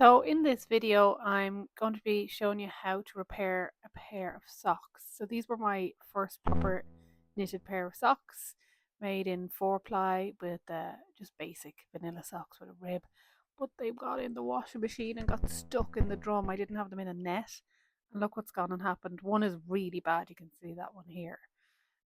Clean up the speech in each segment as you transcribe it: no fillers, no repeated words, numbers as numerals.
So in this video, I'm going to be showing you how to repair a pair of socks. So these were my first proper knitted pair of socks, made in 4-ply with just basic vanilla socks with a rib. But they got in the washing machine and got stuck in the drum. I didn't have them in a net. And look what's gone and happened. One is really bad. You can see that one here.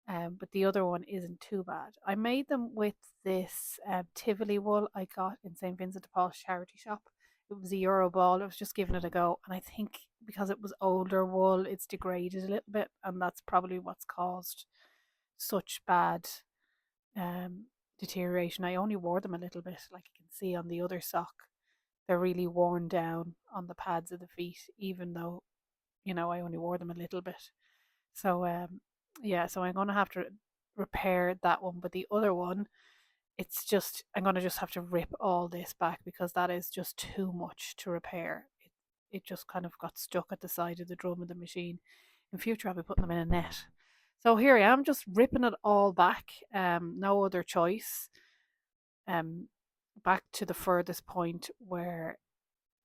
But the other one isn't too bad. I made them with this Tivoli wool I got in St. Vincent de Paul's charity shop. It was a euro ball. I was just giving it a go, and I think because it was older wool, it's degraded a little bit, and that's probably what's caused such bad um, deterioration. I only wore them a little bit, like you can see on the other sock. They're really worn down on the pads of the feet, even though I only wore them a little bit. So yeah, so I'm gonna have to repair that one, but the other one, it's just I'm gonna just have to rip all this back because that is just too much to repair. It just kind of got stuck at the side of the drum of the machine. In future, I'll be putting them in a net. So here I am, just ripping it all back. No other choice. Um, Back to the furthest point where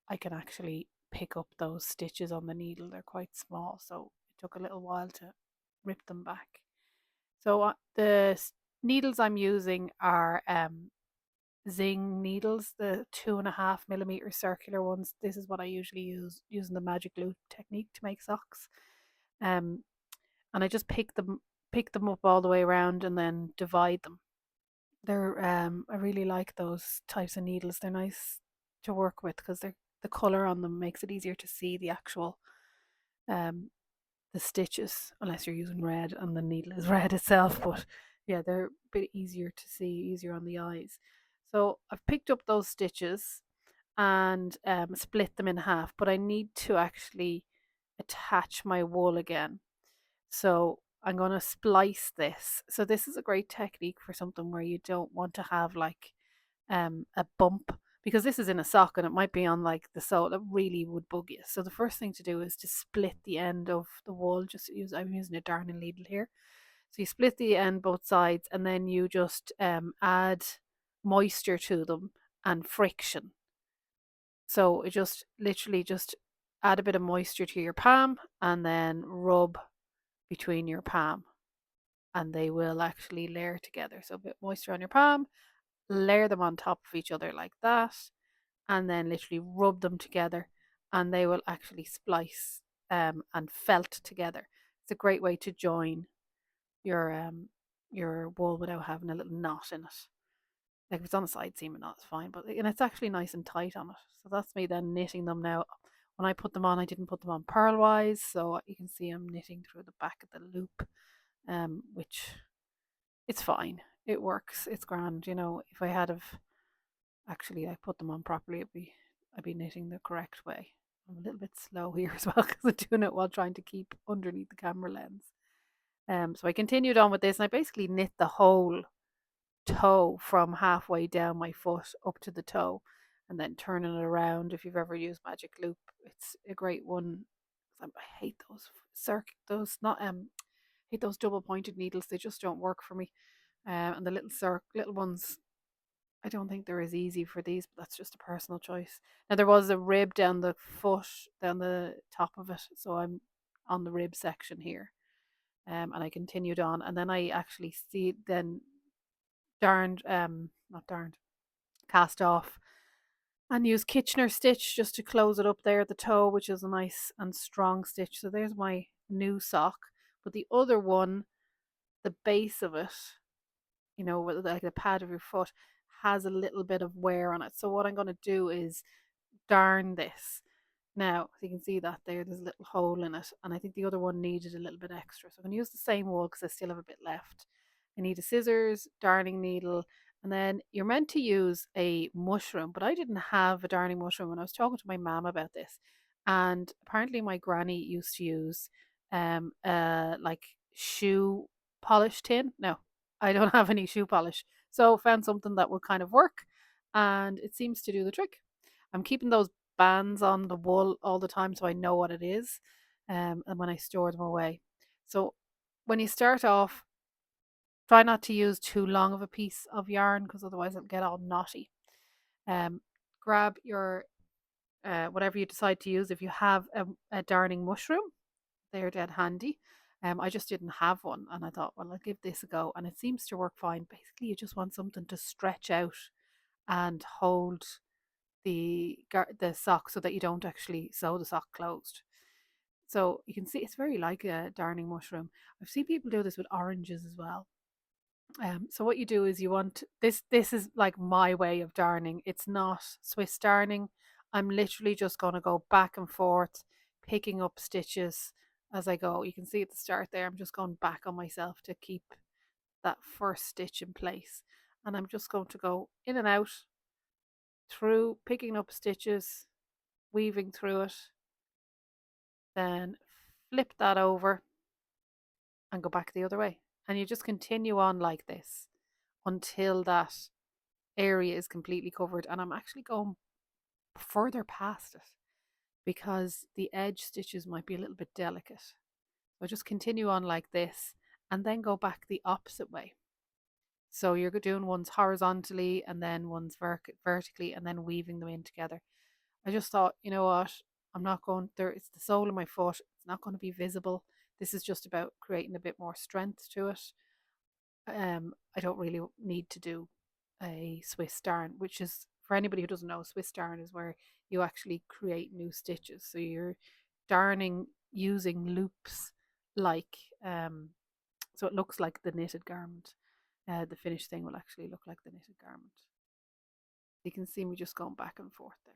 I can actually pick up those stitches on the needle. They're quite small, so it took a little while to rip them back. So the needles I'm using are Zing needles, the 2.5 millimeter circular ones. This is what I usually use using the magic loop technique to make socks. Um, and I just pick them up all the way around and then divide them. They're I really like those types of needles. They're nice to work with because the color on them makes it easier to see the actual um the stitches, unless you're using red and the needle is red itself. But yeah, they're a bit easier to see, easier on the eyes. So I've picked up those stitches and split them in half, but I need to actually attach my wool again. So I'm going to splice this. So this is a great technique for something where you don't want to have like a bump, because this is in a sock and it might be on like the sole. That really would bug you. So the first thing to do is to split the end of the wool. I'm using a darning needle here. So you split the end both sides, and then you just add moisture to them and friction. So it just literally just add a bit of moisture to your palm and then rub between your palm, and they will actually layer together. So a bit moisture on your palm, layer them on top of each other like that, and then literally rub them together, and they will actually splice and felt together. It's a great way to join your your wool without having a little knot in it. Like if it's on a side seam or not, it's fine, but and it's actually nice and tight on it. So that's me then knitting them now. When I put them on, I didn't put them on purlwise, so you can see I'm knitting through the back of the loop, which it's fine. It works. It's grand. If I had have actually I put them on properly, I'd be knitting the correct way. I'm a little bit slow here as well because I'm doing it while trying to keep underneath the camera lens. So I continued on with this, and I basically knit the whole toe from halfway down my foot up to the toe, and then turning it around. If you've ever used magic loop, it's a great one. I hate those not hate those double pointed needles. They just don't work for me. And the little ones, I don't think they're as easy for these, but that's just a personal choice. Now there was a rib down the foot, down the top of it, so I'm on the rib section here. And I continued on, and then I actually see then darned, not darned, cast off, and use Kitchener stitch just to close it up there at the toe, which is a nice and strong stitch. So there's my new sock, but the other one, the base of it, like the pad of your foot, has a little bit of wear on it. So what I'm going to do is darn this. Now, so you can see that there's a little hole in it, and I think the other one needed a little bit extra. So I'm going to use the same wool because I still have a bit left. I need a scissors, darning needle, and then you're meant to use a mushroom, but I didn't have a darning mushroom. And I was talking to my mum about this, and apparently my granny used to use like shoe polish tin. No, I don't have any shoe polish, so found something that would kind of work, and it seems to do the trick. I'm keeping those bands on the wool all the time so I know what it is, and when I store them away. So when you start off, try not to use too long of a piece of yarn because otherwise it'll get all knotty. Um, Grab your whatever you decide to use. If you have a darning mushroom, they're dead handy. I just didn't have one, and I thought, well, I'll give this a go, and it seems to work fine. Basically, you just want something to stretch out and hold the sock so that you don't actually sew the sock closed. So you can see it's very like a darning mushroom. I've seen people do this with oranges as well. So what you do is you want this. This is like my way of darning. It's not Swiss darning. I'm literally just going to go back and forth, picking up stitches as I go. You can see at the start there, I'm just going back on myself to keep that first stitch in place, and I'm just going to go in and out through picking up stitches, weaving through it, then flip that over and go back the other way. And you just continue on like this until that area is completely covered. And I'm actually going further past it because the edge stitches might be a little bit delicate. So just continue on like this and then go back the opposite way. So you're doing ones horizontally and then ones vertically and then weaving them in together. I just thought, you know what? I'm not going there. It's the sole of my foot. It's not going to be visible. This is just about creating a bit more strength to it. I don't really need to do a Swiss darn, which is for anybody who doesn't know, Swiss darn is where you actually create new stitches. So you're darning using loops, like so it looks like the knitted garment. The finished thing will actually look like the knitted garment. You can see me just going back and forth there.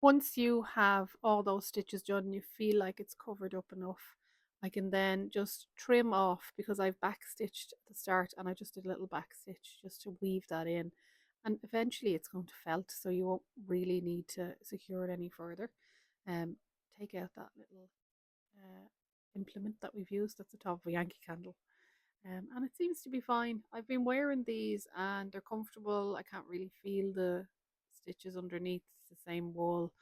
Once you have all those stitches done, you feel like it's covered up enough. I can then just trim off because I've back stitched at the start and I just did a little back stitch just to weave that in. And eventually it's going to felt, so you won't really need to secure it any further. Um, Take out that little implement that we've used. That's the top of a Yankee candle. And it seems to be fine. I've been wearing these and they're comfortable. I can't really feel the stitches underneath. It's the same wool,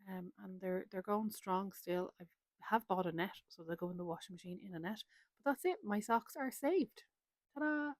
and they're going strong still. I have bought a net, so they go in the washing machine in a net. But that's it. My socks are saved. Ta-da!